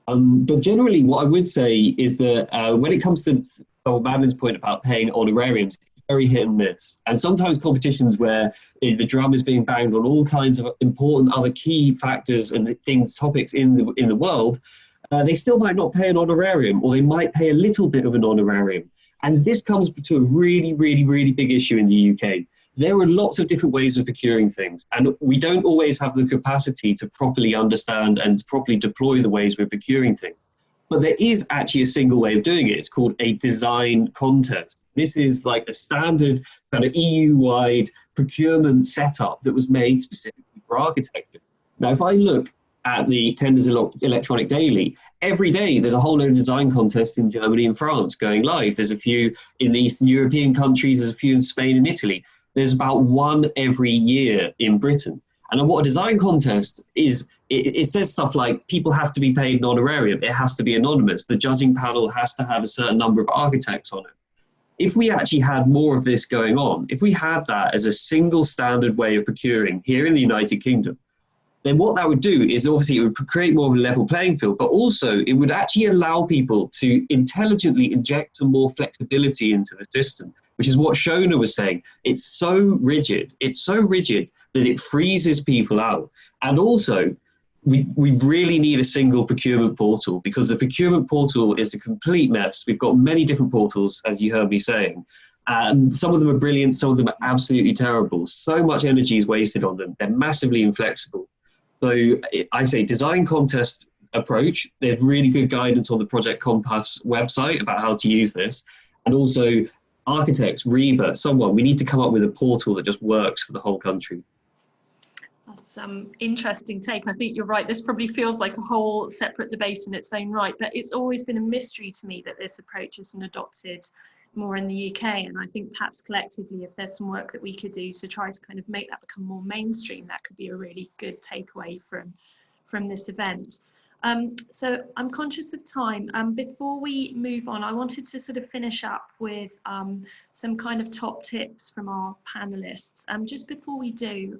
But generally, what I would say is that when it comes to Madeleine's point about paying honorariums, it's very hit and miss. And sometimes competitions where the drum is being banged on all kinds of important other key factors and topics in the world, they still might not pay an honorarium, or they might pay a little bit of an honorarium. And this comes to a really, really, really big issue in the UK. There are lots of different ways of procuring things, and we don't always have the capacity to properly understand and properly deploy the ways we're procuring things. But there is actually a single way of doing it. It's called a design contest. This is like a standard kind of EU-wide procurement setup that was made specifically for architecture. Now, if I look at the Tenders Electronic Daily, every day there's a whole load of design contests in Germany and France going live. There's a few in the Eastern European countries, there's a few in Spain and Italy. There's about one every year in Britain. And what a design contest is, it says stuff like people have to be paid an honorarium. It has to be anonymous. The judging panel has to have a certain number of architects on it. If we actually had more of this going on, if we had that as a single standard way of procuring here in the United Kingdom, then what that would do is obviously it would create more of a level playing field, but also it would actually allow people to intelligently inject some more flexibility into the system, which is what Shona was saying. It's so rigid that it freezes people out. And also, we really need a single procurement portal, because the procurement portal is a complete mess. We've got many different portals, as you heard me saying. And some of them are brilliant, some of them are absolutely terrible. So much energy is wasted on them. They're massively inflexible. So I say design contest approach. There's really good guidance on the Project Compass website about how to use this. And also architects, Reba, someone, we need to come up with a portal that just works for the whole country. That's some interesting take. I think you're right. This probably feels like a whole separate debate in its own right, but it's always been a mystery to me that this approach isn't adopted more in the UK. And I think perhaps collectively, if there's some work that we could do to try to kind of make that become more mainstream, that could be a really good takeaway from this event. So I'm conscious of time. Before we move on, I wanted to sort of finish up with some kind of top tips from our panelists. Just before we do,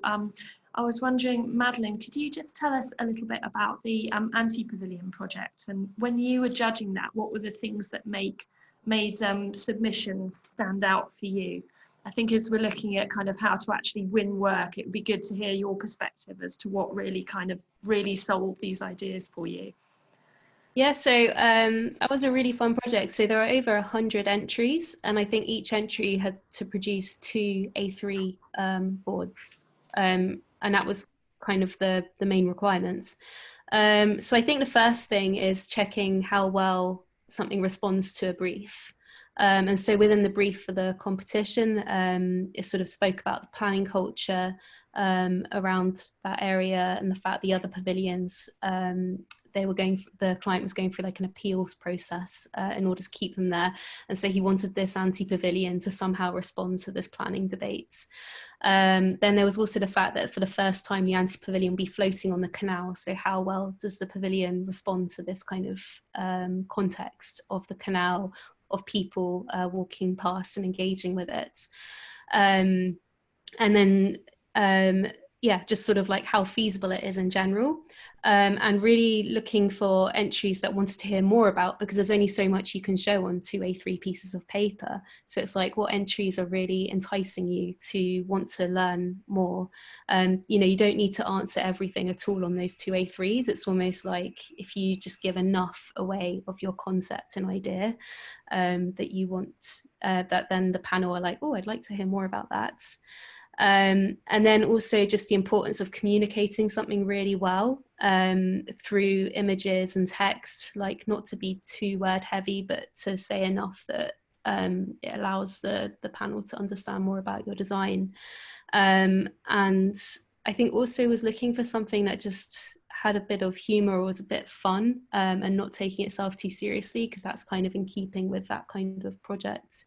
I was wondering, Madeleine, could you just tell us a little bit about the Anti-Pavilion project? And when you were judging that, what were the things that made submissions stand out for you? I think as we're looking at kind of how to actually win work, it would be good to hear your perspective as to what really sold these ideas for you. Yeah, so that was a really fun project. So there are over 100 entries, and I think each entry had to produce 2 A3 boards, and that was kind of the main requirements. So I think the first thing is checking how well something responds to a brief. And so within the brief for the competition, it sort of spoke about the planning culture around that area, and the fact the other pavilions, the client was going through like an appeals process in order to keep them there. And so he wanted this anti-pavilion to somehow respond to this planning debate. Then there was also the fact that for the first time, the anti-pavilion will be floating on the canal. So how well does the pavilion respond to this kind of context of the canal, of people walking past and engaging with it? And then, yeah, just sort of like how feasible it is in general. And really looking for entries that wanted to hear more about, because there's only so much you can show on 2 A3 pieces of paper. So it's like, what entries are really enticing you to want to learn more? You know, you don't need to answer everything at all on those 2 A3s. It's almost like if you just give enough away of your concept and idea that you want, that then the panel are like, oh, I'd like to hear more about that. And then also just the importance of communicating something really well through images and text, like not to be too word heavy, but to say enough that it allows the panel to understand more about your design. And I think also was looking for something that just had a bit of humor or was a bit fun, and not taking itself too seriously, because that's kind of in keeping with that kind of project.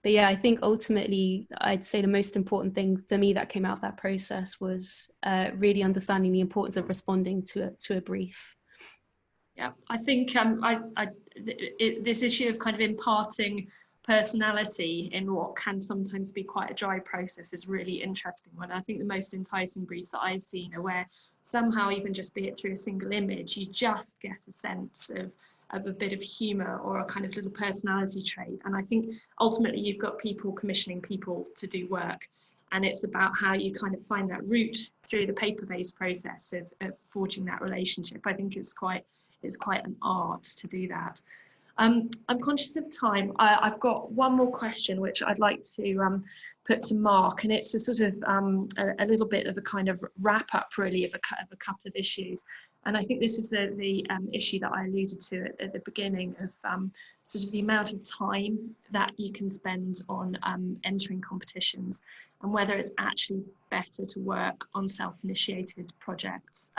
But yeah, I think ultimately, I'd say the most important thing for me that came out of that process was really understanding the importance of responding to a brief. Yeah, I think this issue of kind of imparting personality in what can sometimes be quite a dry process is really interesting one. I think the most enticing briefs that I've seen are where somehow, even just be it through a single image, you just get a sense of a bit of humour or a kind of little personality trait. And I think ultimately you've got people commissioning people to do work, and it's about how you kind of find that route through the paper-based process of forging that relationship. I think it's quite an art to do that. I'm conscious of time. I've got one more question which I'd like to put to Marc, and it's a sort of a little bit of a kind of wrap up really of a couple of issues. And I think this is the issue that I alluded to at the beginning of sort of the amount of time that you can spend on entering competitions, and whether it's actually better to work on self-initiated projects.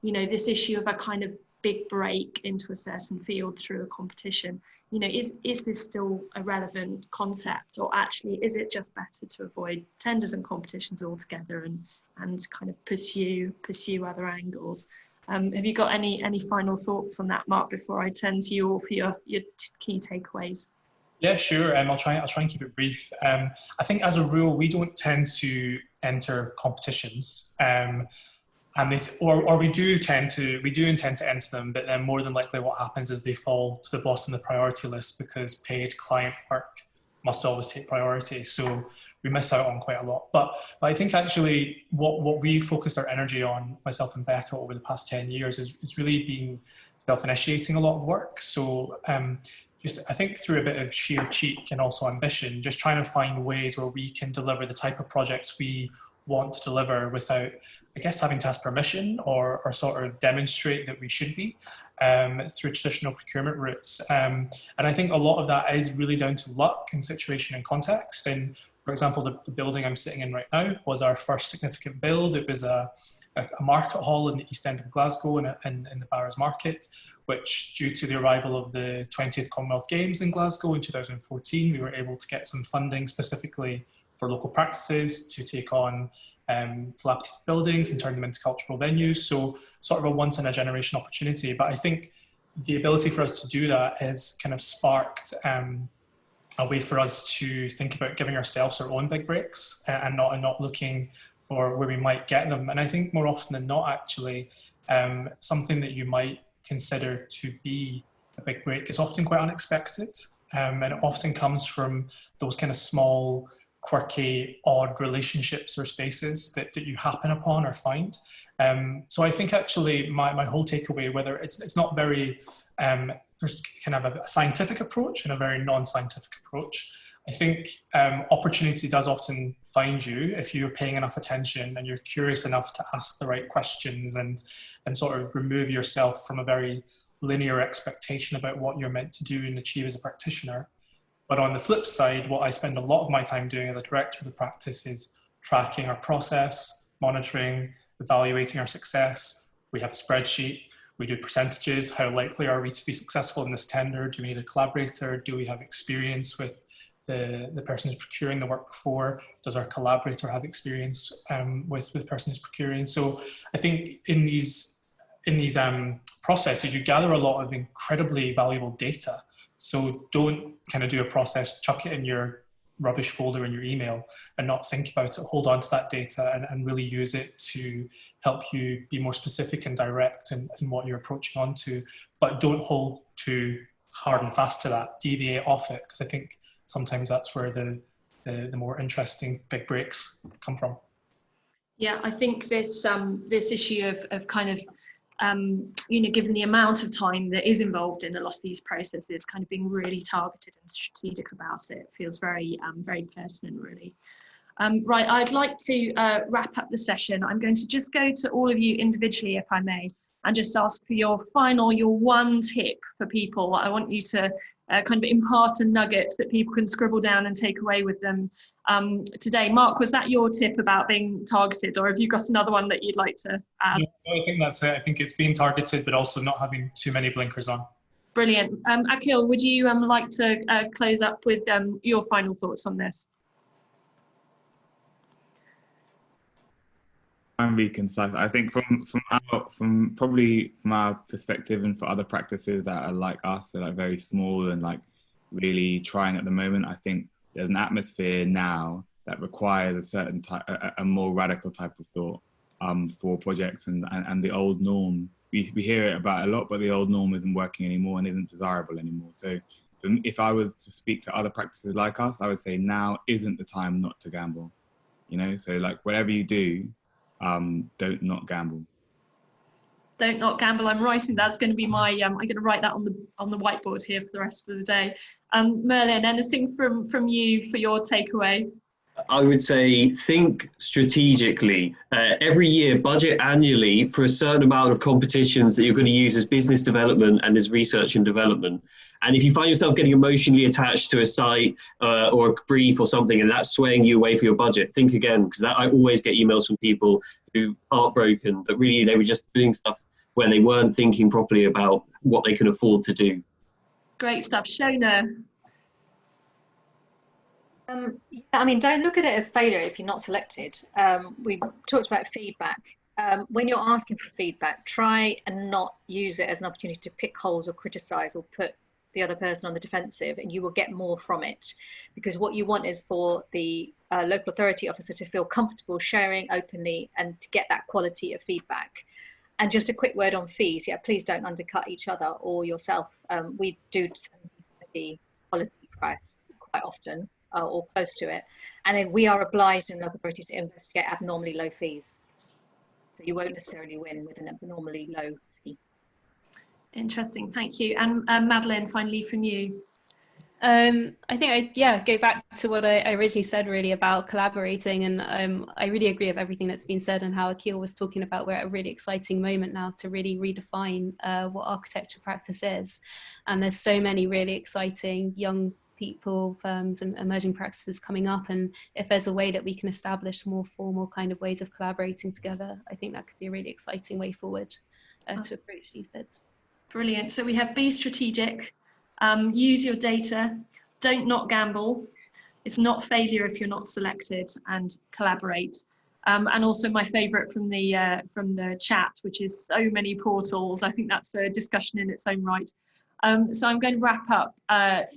You know, this issue of a kind of big break into a certain field through a competition, you know, is this still a relevant concept, or actually is it just better to avoid tenders and competitions altogether and kind of pursue other angles? Have you got any final thoughts on that, Marc, before I turn to you all for your key takeaways? Yeah, sure. I'll try and keep it brief. I think as a rule, we don't tend to enter competitions. and or we do intend to enter them, but then more than likely what happens is they fall to the bottom of the priority list because paid client work must always take priority. So we miss out on quite a lot. But I think actually what we focused our energy on, myself and Becca, over the past 10 years is really being self-initiating a lot of work. So just I think through a bit of sheer cheek and also ambition, just trying to find ways where we can deliver the type of projects we want to deliver without, I guess, having to ask permission or sort of demonstrate that we should be through traditional procurement routes. And I think a lot of that is really down to luck and situation and context. And for example, the building I'm sitting in right now was our first significant build. It was a market hall in the East End of Glasgow in the Barrows Market, which, due to the arrival of the 20th Commonwealth Games in Glasgow in 2014, we were able to get some funding specifically for local practices to take on dilapidated buildings and turn them into cultural venues. So sort of a once in a generation opportunity. But I think the ability for us to do that has kind of sparked a way for us to think about giving ourselves our own big breaks and not looking for where we might get them. And I think more often than not, actually, something that you might consider to be a big break is often quite unexpected. And it often comes from those kind of small, quirky, odd relationships or spaces that you happen upon or find. So I think actually my whole takeaway, whether it's not very, there's kind of a scientific approach and a very non-scientific approach. I think opportunity does often find you if you're paying enough attention and you're curious enough to ask the right questions and sort of remove yourself from a very linear expectation about what you're meant to do and achieve as a practitioner. But on the flip side, what I spend a lot of my time doing as a director of the practice is tracking our process, monitoring, evaluating our success. We have a spreadsheet. We do percentages. How likely are we to be successful in this tender? Do we need a collaborator? Do we have experience with the person who's procuring the work before? Does our collaborator have experience with the person who's procuring? So I think in these processes, you gather a lot of incredibly valuable data. So don't kind of do a process, chuck it in your rubbish folder in your email and not think about it. Hold on to that data and really use it to help you be more specific and direct in what you're approaching onto, but don't hold too hard and fast to that. Deviate off it, because I think sometimes that's where the more interesting big breaks come from. Yeah, I think this issue of kind of given the amount of time that is involved in a lot of these processes, kind of being really targeted and strategic about it feels very pertinent, really. Right, I'd like to wrap up the session. I'm going to just go to all of you individually, if I may, and just ask for your one tip for people. I want you to kind of impart a nugget that people can scribble down and take away with them today. Marc, was that your tip about being targeted, or have you got another one that you'd like to add? No, I think that's it. I think it's being targeted, but also not having too many blinkers on. Brilliant. Akil, would you like to close up with your final thoughts on this? I'm be concise. I think from our perspective and for other practices that are like us, they're like very small and like really trying at the moment, I think there's an atmosphere now that requires a certain type, a more radical type of thought for projects and the old norm. We hear it about a lot, but the old norm isn't working anymore and isn't desirable anymore. So if I was to speak to other practices like us, I would say now isn't the time not to gamble. So like whatever you do, don't not gamble. Don't not gamble. I'm writing that's going to be my I'm going to write that on the whiteboard here for the rest of the day. Merlin, anything from you for your takeaway? I would say think strategically. Every year, budget annually for a certain amount of competitions that you're going to use as business development and as research and development. And if you find yourself getting emotionally attached to a site or a brief or something, and that's swaying you away from your budget, think again, because I always get emails from people who are heartbroken, but really they were just doing stuff where they weren't thinking properly about what they can afford to do. Great stuff. Shona? I mean, don't look at it as failure if you're not selected. We talked about feedback. When you're asking for feedback, try and not use it as an opportunity to pick holes or criticize or put the other person on the defensive, and you will get more from it, because what you want is for the local authority officer to feel comfortable sharing openly and to get that quality of feedback. And just a quick word on fees. Yeah, please don't undercut each other or yourself. We do 70/30 policy price quite often, or close to it. And then we are obliged in local authorities to investigate abnormally low fees. So you won't necessarily win with an abnormally low fee. Interesting, thank you. And Madeleine, finally from you. I think I go back to what I originally said really about collaborating, and I really agree with everything that's been said, and how Akil was talking about we're at a really exciting moment now to really redefine what architecture practice is. And there's so many really exciting young people, firms and emerging practices coming up, and if there's a way that we can establish more formal kind of ways of collaborating together, I think that could be a really exciting way forward to approach these bids. Brilliant. So we have be strategic, use your data, don't not gamble. It's not failure if you're not selected, and collaborate. And also my favourite from the chat, which is so many portals. I think that's a discussion in its own right. So I'm going to wrap up.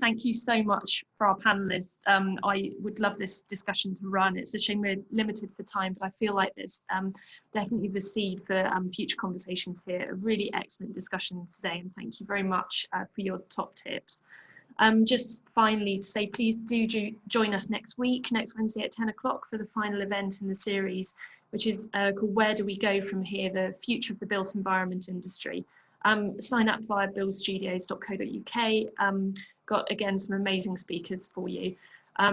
Thank you so much for our panelists. I would love this discussion to run. It's a shame we're limited for time, but I feel like there's definitely the seed for future conversations here. A really excellent discussion today, and thank you very much for your top tips. Just finally to say, please do join us next Wednesday at 10 o'clock for the final event in the series, which is called Where Do We Go From Here? The Future of the Built Environment Industry. Sign up via buildstudios.co.uk. Got again some amazing speakers for you.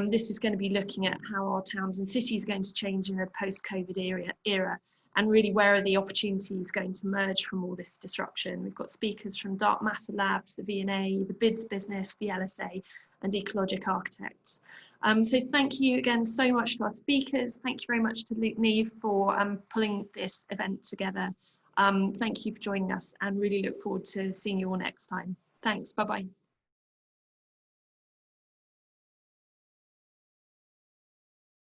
This is going to be looking at how our towns and cities are going to change in a post-COVID era, and really where are the opportunities going to emerge from all this disruption. We've got speakers from Dark Matter Labs, the V&A, the BIDS business, the LSA, and Ecologic Architects. So thank you again so much to our speakers. Thank you very much to Luke Neve for pulling this event together. Thank you for joining us, and really look forward to seeing you all next time. Thanks, bye-bye.